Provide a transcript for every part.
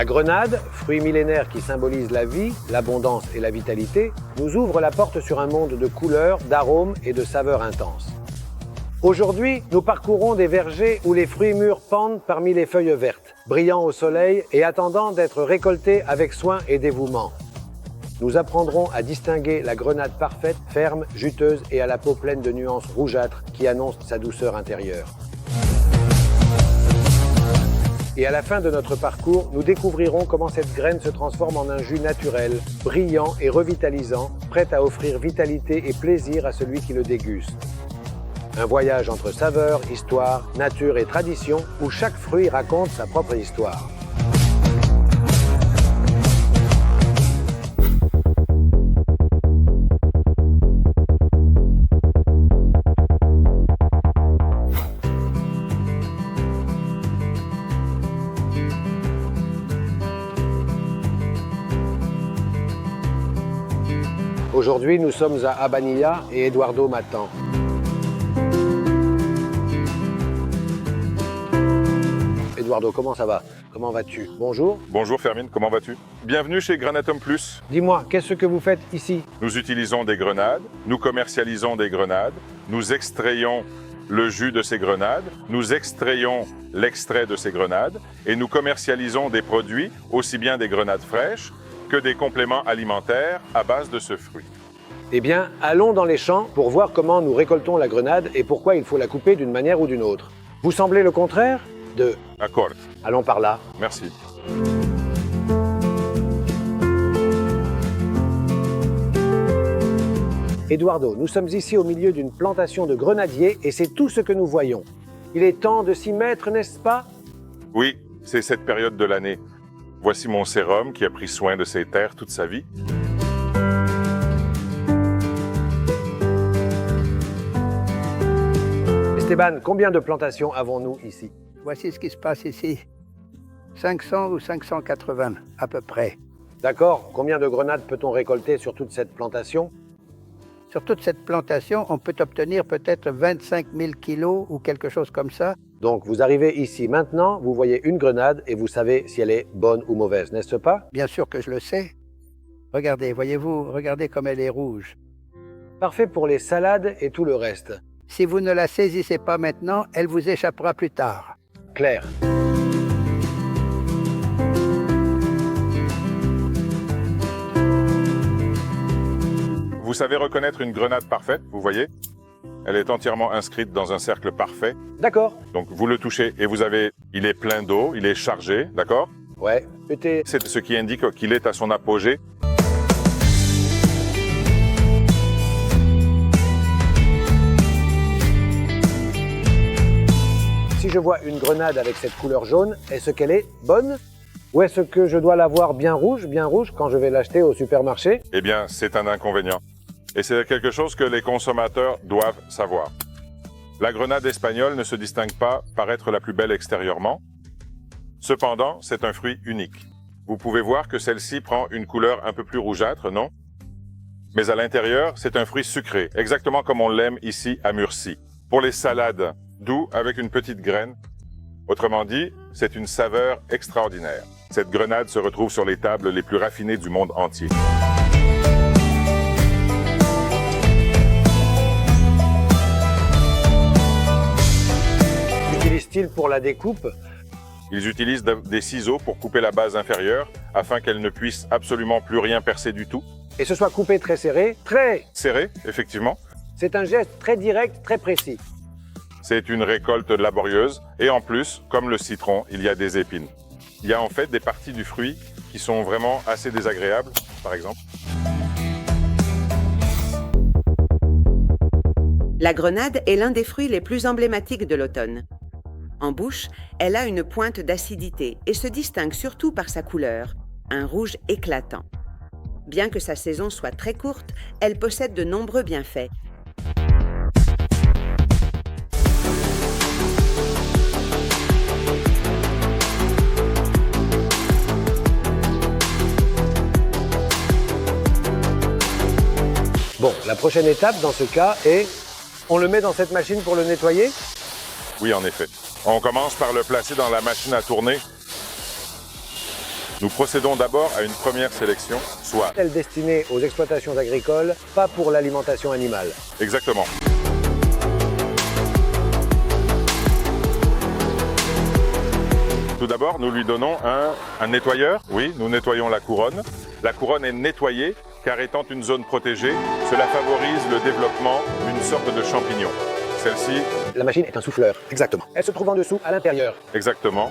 La grenade, fruit millénaire qui symbolise la vie, l'abondance et la vitalité, nous ouvre la porte sur un monde de couleurs, d'arômes et de saveurs intenses. Aujourd'hui, nous parcourons des vergers où les fruits mûrs pendent parmi les feuilles vertes, brillant au soleil et attendant d'être récoltés avec soin et dévouement. Nous apprendrons à distinguer la grenade parfaite, ferme, juteuse et à la peau pleine de nuances rougeâtres qui annoncent sa douceur intérieure. Et à la fin de notre parcours, nous découvrirons comment cette graine se transforme en un jus naturel, brillant et revitalisant, prêt à offrir vitalité et plaisir à celui qui le déguste. Un voyage entre saveurs, histoire, nature et tradition, où chaque fruit raconte sa propre histoire. Aujourd'hui, nous sommes à Abanilla et Eduardo m'attend. Eduardo, comment ça va? Comment vas-tu? Bonjour. Bonjour Fermine, comment vas-tu? Bienvenue chez Granatum Plus. Dis-moi, qu'est-ce que vous faites ici? Nous utilisons des grenades, nous commercialisons des grenades, nous extrayons le jus de ces grenades, nous extrayons l'extrait de ces grenades et nous commercialisons des produits, aussi bien des grenades fraîches que des compléments alimentaires à base de ce fruit. Eh bien, allons dans les champs pour voir comment nous récoltons la grenade et pourquoi il faut la couper d'une manière ou d'une autre. Vous semblez le contraire de... D'accord. Allons par là. Merci. Eduardo, nous sommes ici au milieu d'une plantation de grenadiers et c'est tout ce que nous voyons. Il est temps de s'y mettre, n'est-ce pas? Oui, c'est cette période de l'année. Voici mon sérum qui a pris soin de ces terres toute sa vie. Esteban, combien de plantations avons-nous ici? Voici ce qui se passe ici. 500 ou 580 à peu près. D'accord. Combien de grenades peut-on récolter sur toute cette plantation? Sur toute cette plantation, on peut obtenir peut-être 25 000 kilos ou quelque chose comme ça. Donc vous arrivez ici maintenant, vous voyez une grenade et vous savez si elle est bonne ou mauvaise, n'est-ce pas? Bien sûr que je le sais. Regardez, voyez-vous, regardez comme elle est rouge. Parfait pour les salades et tout le reste. Si vous ne la saisissez pas maintenant, elle vous échappera plus tard. Claire. Vous savez reconnaître une grenade parfaite, vous voyez? Elle est entièrement inscrite dans un cercle parfait. D'accord. Donc vous le touchez et vous avez, il est plein d'eau, il est chargé, d'accord? Ouais. C'est ce qui indique qu'il est à son apogée. Si je vois une grenade avec cette couleur jaune, est-ce qu'elle est bonne? Ou est-ce que je dois la voir bien rouge quand je vais l'acheter au supermarché? Eh bien, c'est un inconvénient. Et c'est quelque chose que les consommateurs doivent savoir. La grenade espagnole ne se distingue pas par être la plus belle extérieurement. Cependant, c'est un fruit unique. Vous pouvez voir que celle-ci prend une couleur un peu plus rougeâtre, non? Mais à l'intérieur, c'est un fruit sucré, exactement comme on l'aime ici à Murcie. Pour les salades, doux avec une petite graine. Autrement dit, c'est une saveur extraordinaire. Cette grenade se retrouve sur les tables les plus raffinées du monde entier. Utilise-t-il pour la découpe? Ils utilisent des ciseaux pour couper la base inférieure afin qu'elle ne puisse absolument plus rien percer du tout. Et ce soit coupé très serré? Très! Serré, effectivement. C'est un geste très direct, très précis. C'est une récolte laborieuse et en plus, comme le citron, il y a des épines. Il y a en fait des parties du fruit qui sont vraiment assez désagréables, par exemple. La grenade est l'un des fruits les plus emblématiques de l'automne. En bouche, elle a une pointe d'acidité et se distingue surtout par sa couleur, un rouge éclatant. Bien que sa saison soit très courte, elle possède de nombreux bienfaits. Bon, la prochaine étape dans ce cas est, on le met dans cette machine pour le nettoyer? Oui, en effet. On commence par le placer dans la machine à tourner. Nous procédons d'abord à une première sélection, soit... Celle destinée aux exploitations agricoles, pas pour l'alimentation animale. Exactement. Tout d'abord, nous lui donnons un nettoyeur. Oui, nous nettoyons la couronne. La couronne est nettoyée car étant une zone protégée, cela favorise le développement d'une sorte de champignon. Celle-ci... La machine est un souffleur. Exactement. Elle se trouve en dessous, à l'intérieur. Exactement.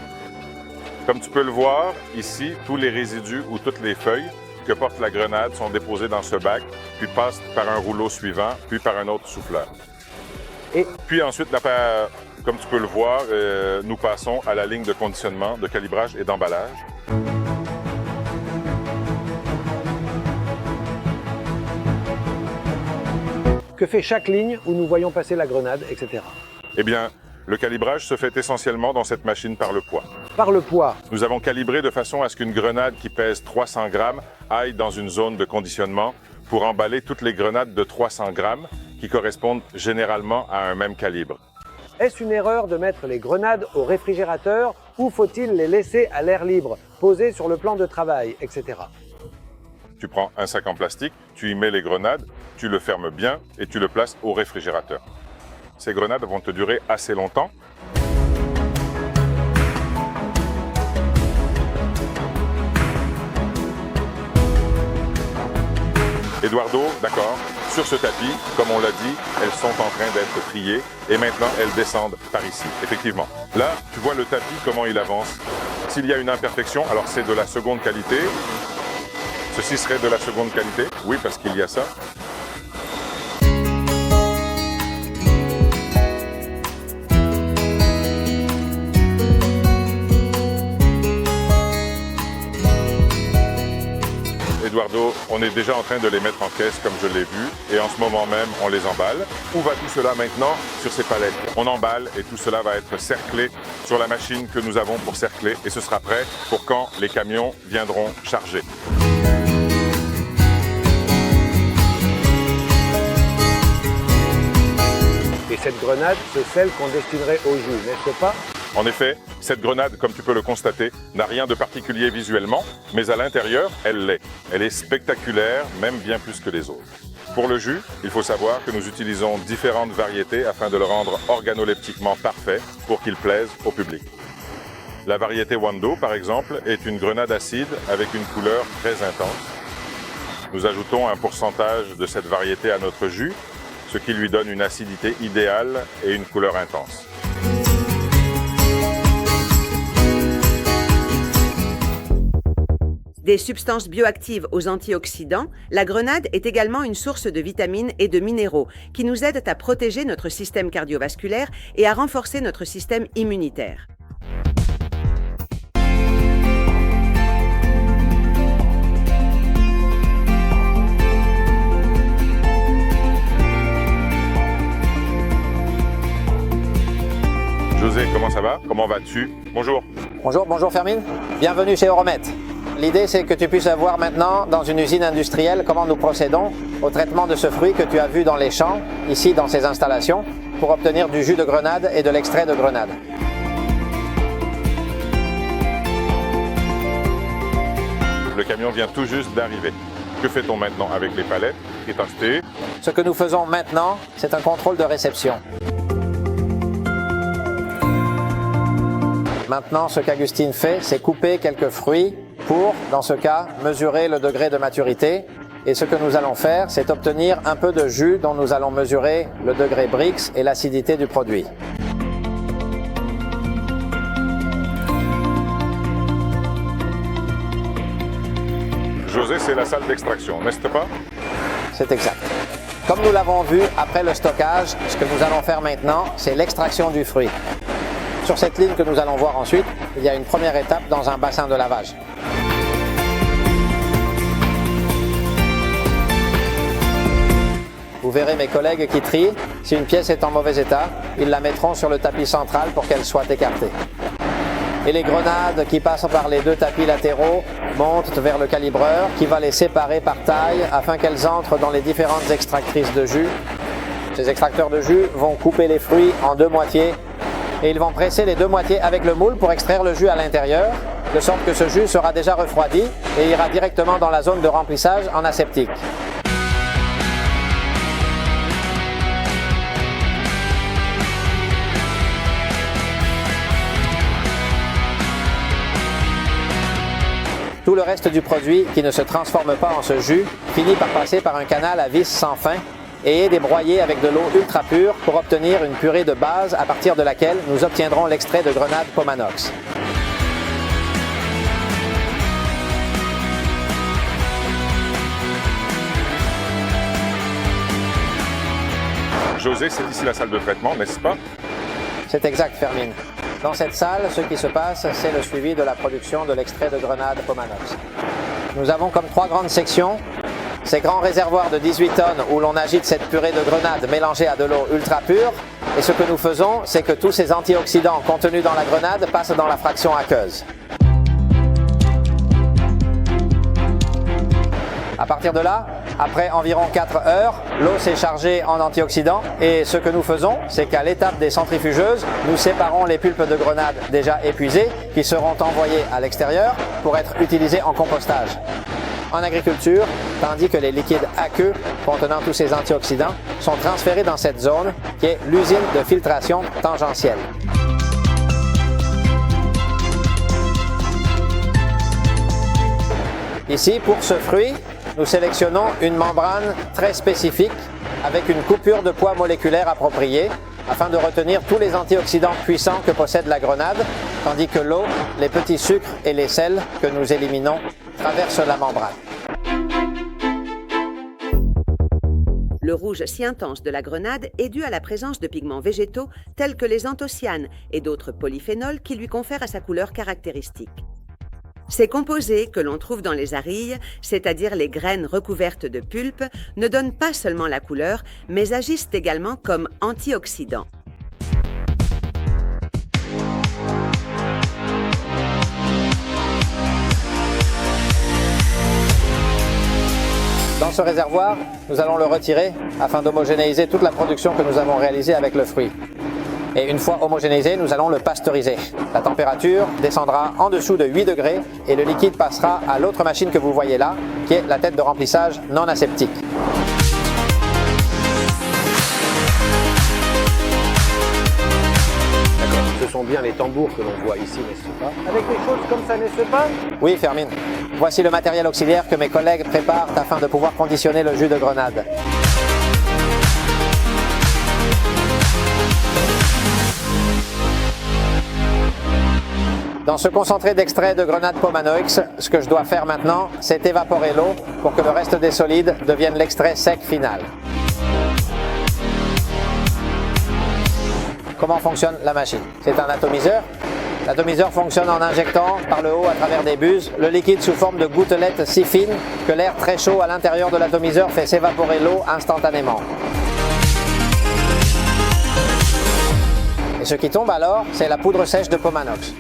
Comme tu peux le voir, ici, tous les résidus ou toutes les feuilles que porte la grenade sont déposées dans ce bac, puis passent par un rouleau suivant, puis par un autre souffleur. Et puis ensuite, comme tu peux le voir, nous passons à la ligne de conditionnement, de calibrage et d'emballage. que fait chaque ligne où nous voyons passer la grenade, etc. Eh bien, le calibrage se fait essentiellement dans cette machine par le poids. Par le poids. Nous avons calibré de façon à ce qu'une grenade qui pèse 300 grammes aille dans une zone de conditionnement pour emballer toutes les grenades de 300 grammes qui correspondent généralement à un même calibre. Est-ce une erreur de mettre les grenades au réfrigérateur ou faut-il les laisser à l'air libre, posées sur le plan de travail, etc. Tu prends un sac en plastique, tu y mets les grenades, tu le fermes bien et tu le places au réfrigérateur. Ces grenades vont te durer assez longtemps. Eduardo, d'accord, sur ce tapis, comme on l'a dit, elles sont en train d'être triées et maintenant elles descendent par ici, effectivement. Là, tu vois le tapis, comment il avance. S'il y a une imperfection, alors c'est de la seconde qualité. Ceci serait de la seconde qualité, oui, parce qu'il y a ça. Eduardo, on est déjà en train de les mettre en caisse comme je l'ai vu et en ce moment même on les emballe. Où va tout cela maintenant? Sur ces palettes. On emballe et tout cela va être cerclé sur la machine que nous avons pour cercler et ce sera prêt pour quand les camions viendront charger. Et cette grenade, c'est celle qu'on destinerait au jus, n'est-ce pas? En effet, cette grenade, comme tu peux le constater, n'a rien de particulier visuellement, mais à l'intérieur, elle l'est. Elle est spectaculaire, même bien plus que les autres. Pour le jus, il faut savoir que nous utilisons différentes variétés afin de le rendre organoleptiquement parfait pour qu'il plaise au public. La variété Wando, par exemple, est une grenade acide avec une couleur très intense. Nous ajoutons un pourcentage de cette variété à notre jus, ce qui lui donne une acidité idéale et une couleur intense. Des substances bioactives aux antioxydants, la grenade est également une source de vitamines et de minéraux qui nous aident à protéger notre système cardiovasculaire et à renforcer notre système immunitaire. José, comment ça va? Comment vas-tu? Bonjour. Bonjour Fermine. Bienvenue chez Euromet. L'idée, c'est que tu puisses voir maintenant, dans une usine industrielle, comment nous procédons au traitement de ce fruit que tu as vu dans les champs, ici dans ces installations, pour obtenir du jus de grenade et de l'extrait de grenade. Le camion vient tout juste d'arriver. Que fait-on maintenant avec les palettes? Ce que nous faisons maintenant, c'est un contrôle de réception. Maintenant, ce qu'Agustine fait, c'est couper quelques fruits pour, dans ce cas, mesurer le degré de maturité. Et ce que nous allons faire, c'est obtenir un peu de jus dont nous allons mesurer le degré Brix et l'acidité du produit. José, c'est la salle d'extraction, n'est-ce pas? C'est exact. Comme nous l'avons vu après le stockage, ce que nous allons faire maintenant, c'est l'extraction du fruit. Sur cette ligne que nous allons voir ensuite, il y a une première étape dans un bassin de lavage. Vous verrez mes collègues qui trient. Si une pièce est en mauvais état, ils la mettront sur le tapis central pour qu'elle soit écartée. Et les grenades qui passent par les deux tapis latéraux montent vers le calibreur qui va les séparer par taille afin qu'elles entrent dans les différentes extractrices de jus. Ces extracteurs de jus vont couper les fruits en deux moitiés et ils vont presser les deux moitiés avec le moule pour extraire le jus à l'intérieur. de sorte que ce jus sera déjà refroidi et ira directement dans la zone de remplissage en aseptique. Tout le reste du produit qui ne se transforme pas en ce jus finit par passer par un canal à vis sans fin et est débroyé avec de l'eau ultra pure pour obtenir une purée de base à partir de laquelle nous obtiendrons l'extrait de grenade Pomanox. José, c'est ici la salle de traitement, n'est-ce pas? C'est exact, Fermine. Dans cette salle, ce qui se passe, c'est le suivi de la production de l'extrait de grenade Pomanox. Nous avons comme 3 grandes sections. Ces grands réservoirs de 18 tonnes où l'on agite cette purée de grenade mélangée à de l'eau ultra pure. Et ce que nous faisons, c'est que tous ces antioxydants contenus dans la grenade passent dans la fraction aqueuse. À partir de là, après environ 4 heures, l'eau s'est chargée en antioxydants et ce que nous faisons, c'est qu'à l'étape des centrifugeuses, nous séparons les pulpes de grenade déjà épuisées qui seront envoyées à l'extérieur pour être utilisées en compostage. En agriculture, tandis que les liquides aqueux contenant tous ces antioxydants sont transférés dans cette zone qui est l'usine de filtration tangentielle. Ici, pour ce fruit, nous sélectionnons une membrane très spécifique avec une coupure de poids moléculaire appropriée afin de retenir tous les antioxydants puissants que possède la grenade, tandis que l'eau, les petits sucres et les sels que nous éliminons traversent la membrane. Le rouge si intense de la grenade est dû à la présence de pigments végétaux tels que les anthocyanes et d'autres polyphénols qui lui confèrent à sa couleur caractéristique. Ces composés que l'on trouve dans les arilles, c'est-à-dire les graines recouvertes de pulpe, ne donnent pas seulement la couleur, mais agissent également comme antioxydants. Dans ce réservoir, nous allons le retirer afin d'homogénéiser toute la production que nous avons réalisée avec le fruit. Et une fois homogénéisé, nous allons le pasteuriser. La température descendra en dessous de 8 degrés et le liquide passera à l'autre machine que vous voyez là, qui est la tête de remplissage non aseptique. D'accord, ce sont bien les tambours que l'on voit ici, n'est-ce pas? Avec des choses comme ça, n'est-ce pas? Oui, Fermine. Voici le matériel auxiliaire que mes collègues préparent afin de pouvoir conditionner le jus de grenade. Dans ce concentré d'extrait de grenade Pomanox, ce que je dois faire maintenant, c'est évaporer l'eau pour que le reste des solides devienne l'extrait sec final. Comment fonctionne la machine? C'est un atomiseur. L'atomiseur fonctionne en injectant par le haut à travers des buses le liquide sous forme de gouttelettes si fines que l'air très chaud à l'intérieur de l'atomiseur fait s'évaporer l'eau instantanément. Et ce qui tombe alors, c'est la poudre sèche de Pomanox.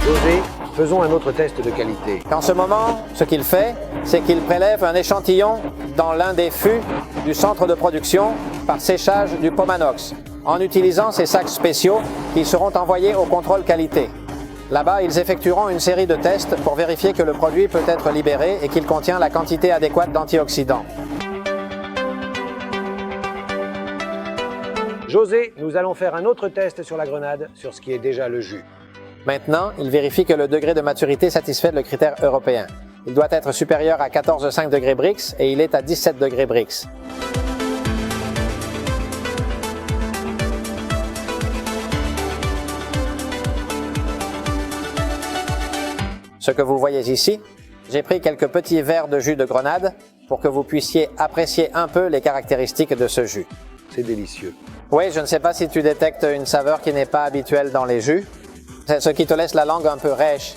José, faisons un autre test de qualité. En ce moment, ce qu'il fait, c'est qu'il prélève un échantillon dans l'un des fûts du centre de production par séchage du Pomanox, en utilisant ces sacs spéciaux qui seront envoyés au contrôle qualité. Là-bas, ils effectueront une série de tests pour vérifier que le produit peut être libéré et qu'il contient la quantité adéquate d'antioxydants. José, nous allons faire un autre test sur la grenade, sur ce qui est déjà le jus. Maintenant, il vérifie que le degré de maturité satisfait le critère européen. Il doit être supérieur à 14,5 degrés Brix et il est à 17 degrés Brix. Ce que vous voyez ici, j'ai pris quelques petits verres de jus de grenade pour que vous puissiez apprécier un peu les caractéristiques de ce jus. C'est délicieux. Oui, je ne sais pas si tu détectes une saveur qui n'est pas habituelle dans les jus. C'est ce qui te laisse la langue un peu rêche,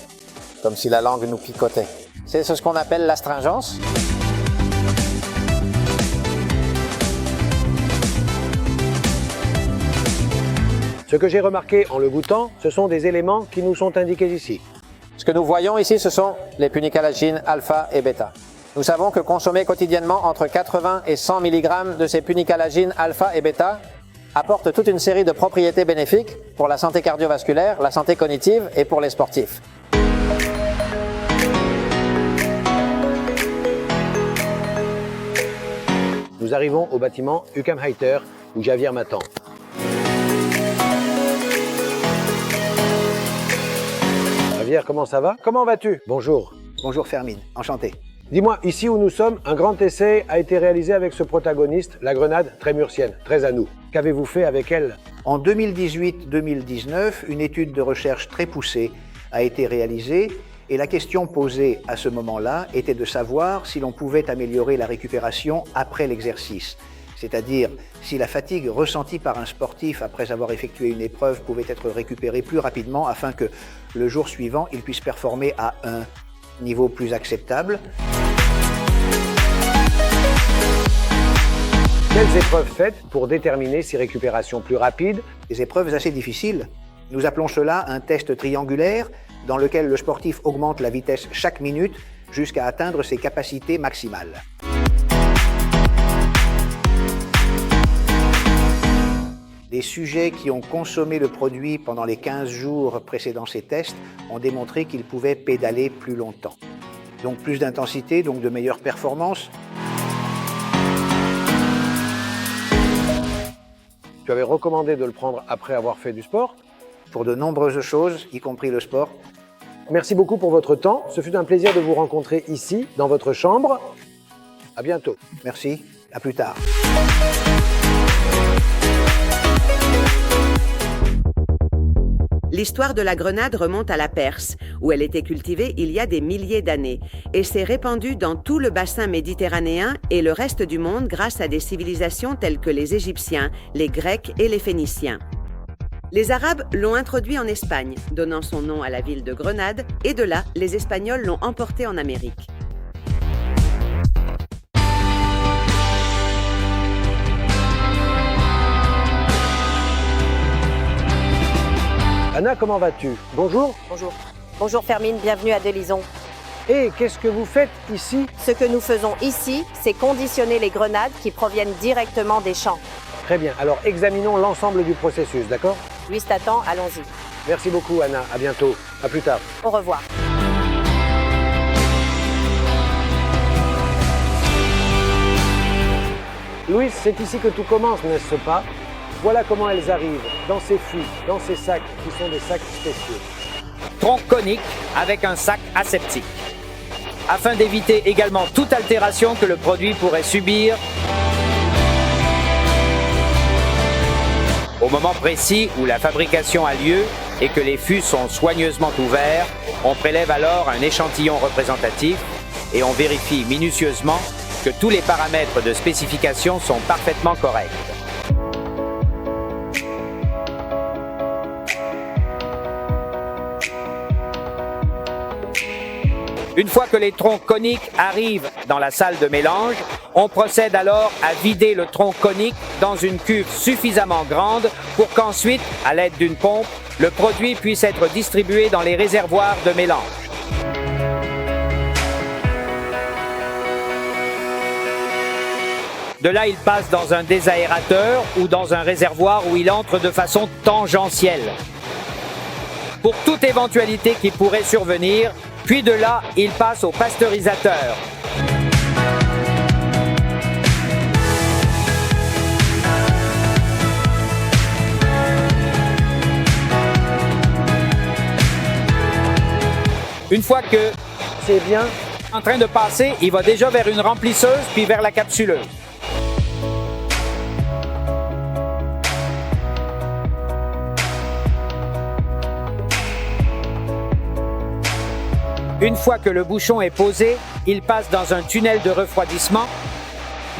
comme si la langue nous picotait. C'est ce qu'on appelle l'astringence. Ce que j'ai remarqué en le goûtant, ce sont des éléments qui nous sont indiqués ici. Ce que nous voyons ici, ce sont les punicalagines alpha et bêta. Nous savons que consommer quotidiennement entre 80 et 100 mg de ces punicalagines alpha et bêta apporte toute une série de propriétés bénéfiques pour la santé cardiovasculaire, la santé cognitive et pour les sportifs. Nous arrivons au bâtiment Ucamheiter où Javier m'attend. Javier, comment ça va? Comment vas-tu? Bonjour. Bonjour Fermine, enchanté. Dis-moi, ici où nous sommes, un grand essai a été réalisé avec ce protagoniste, la grenade trémurcienne, très à nous. Qu'avez-vous fait avec elle? En 2018-2019, une étude de recherche très poussée a été réalisée et la question posée à ce moment-là était de savoir si l'on pouvait améliorer la récupération après l'exercice. C'est-à-dire si la fatigue ressentie par un sportif après avoir effectué une épreuve pouvait être récupérée plus rapidement afin que le jour suivant, il puisse performer à un niveau plus acceptable. Quelles épreuves faites pour déterminer ces récupérations plus rapides? Des épreuves assez difficiles. Nous appelons cela un test triangulaire dans lequel le sportif augmente la vitesse chaque minute jusqu'à atteindre ses capacités maximales. Des sujets qui ont consommé le produit pendant les 15 jours précédant ces tests ont démontré qu'ils pouvaient pédaler plus longtemps. Donc plus d'intensité, donc de meilleures performances. Tu avais recommandé de le prendre après avoir fait du sport? Pour de nombreuses choses, y compris le sport. Merci beaucoup pour votre temps. Ce fut un plaisir de vous rencontrer ici, dans votre chambre. À bientôt. Merci, à plus tard. L'histoire de la grenade remonte à la Perse, où elle était cultivée il y a des milliers d'années, et s'est répandue dans tout le bassin méditerranéen et le reste du monde grâce à des civilisations telles que les Égyptiens, les Grecs et les Phéniciens. Les Arabes l'ont introduit en Espagne, donnant son nom à la ville de Grenade, et de là, les Espagnols l'ont emporté en Amérique. Anna, comment vas-tu? Bonjour. Bonjour. Bonjour Fermine, bienvenue à Delizon. Et qu'est-ce que vous faites ici? Ce que nous faisons ici, c'est conditionner les grenades qui proviennent directement des champs. Très bien, alors examinons l'ensemble du processus, d'accord? Luis t'attend, allons-y. Merci beaucoup Anna, à bientôt. À plus tard. Au revoir. Louis, c'est ici que tout commence, n'est-ce pas? Voilà comment elles arrivent, dans ces fûts, dans ces sacs qui sont des sacs spéciaux. Tronc conique avec un sac aseptique, afin d'éviter également toute altération que le produit pourrait subir au moment précis où la fabrication a lieu et que les fûts sont soigneusement ouverts. On prélève alors un échantillon représentatif et on vérifie minutieusement que tous les paramètres de spécification sont parfaitement corrects. Une fois que les troncs coniques arrivent dans la salle de mélange, on procède alors à vider le tronc conique dans une cuve suffisamment grande pour qu'ensuite, à l'aide d'une pompe, le produit puisse être distribué dans les réservoirs de mélange. De là, il passe dans un désaérateur ou dans un réservoir où il entre de façon tangentielle. Pour toute éventualité qui pourrait survenir, puis de là, il passe au pasteurisateur. Une fois que C'est bien. en train de passer, il va déjà vers une remplisseuse puis vers la capsuleuse. Une fois que le bouchon est posé, il passe dans un tunnel de refroidissement,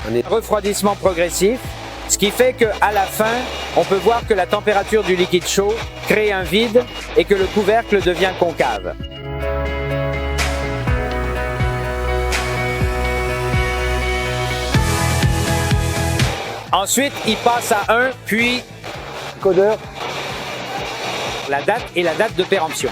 un refroidissement progressif, ce qui fait qu'à la fin, on peut voir que la température du liquide chaud crée un vide et que le couvercle devient concave. Ensuite, il passe à 1, puis Codeur. la date et la date de péremption.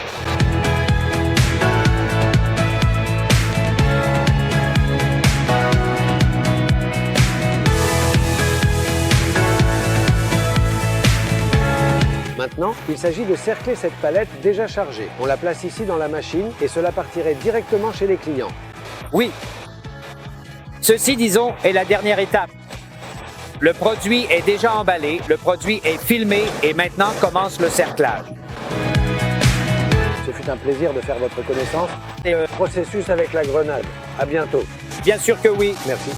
Maintenant, il s'agit de cercler cette palette déjà chargée. On la place ici dans la machine et cela partirait directement chez les clients. Oui. Ceci, disons, est la dernière étape. Le produit est déjà emballé, le produit est filmé et maintenant commence le cerclage. Ce fut un plaisir de faire votre connaissance. Processus avec la grenade. À bientôt. Bien sûr que oui. Merci.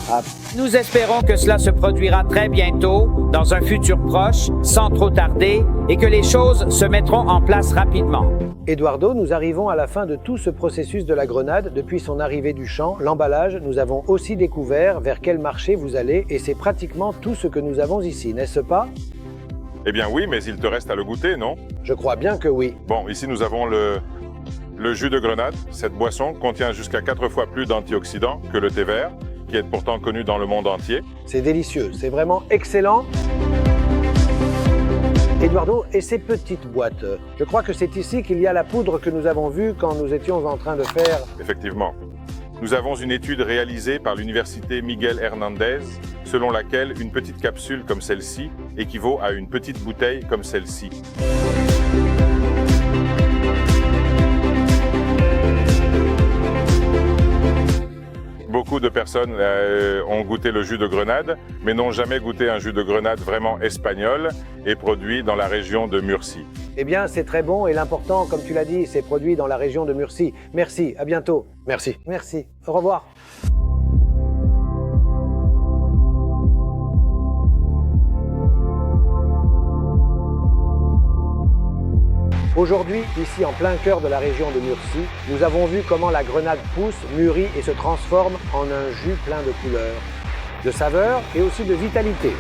Nous espérons que cela se produira très bientôt, dans un futur proche, sans trop tarder, et que les choses se mettront en place rapidement. Eduardo, nous arrivons à la fin de tout ce processus de la grenade. Depuis son arrivée du champ, l'emballage, nous avons aussi découvert vers quel marché vous allez et c'est pratiquement tout ce que nous avons ici, n'est-ce pas? Eh bien oui, mais il te reste à le goûter, non? Je crois bien que oui. Bon, ici nous avons le jus de grenade. Cette boisson contient jusqu'à 4 fois plus d'antioxydants que le thé vert, qui est pourtant connu dans le monde entier. C'est délicieux, c'est vraiment excellent. Eduardo, et ces petites boîtes, je crois que c'est ici qu'il y a la poudre que nous avons vue quand nous étions en train de faire... Effectivement. Nous avons une étude réalisée par l'université Miguel Hernández, selon laquelle une petite capsule comme celle-ci équivaut à une petite bouteille comme celle-ci. Beaucoup de personnes ont goûté le jus de grenade, mais n'ont jamais goûté un jus de grenade vraiment espagnol et produit dans la région de Murcie. Eh bien, c'est très bon et l'important, comme tu l'as dit, c'est produit dans la région de Murcie. Merci, à bientôt. Merci. Merci. Au revoir. Aujourd'hui, ici en plein cœur de la région de Murcie, nous avons vu comment la grenade pousse, mûrit et se transforme en un jus plein de couleurs, de saveurs et aussi de vitalité.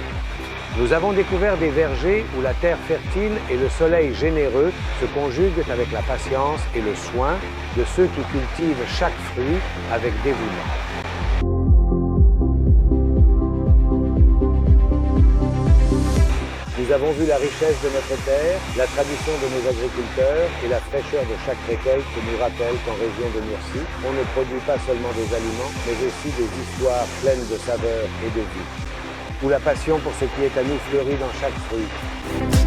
Nous avons découvert des vergers où la terre fertile et le soleil généreux se conjuguent avec la patience et le soin de ceux qui cultivent chaque fruit avec dévouement. Nous avons vu la richesse de notre terre, la tradition de nos agriculteurs et la fraîcheur de chaque récolte nous rappelle qu'en région de Murcie, on ne produit pas seulement des aliments, mais aussi des histoires pleines de saveurs et de vie, où la passion pour ce qui est à nous fleurit dans chaque fruit.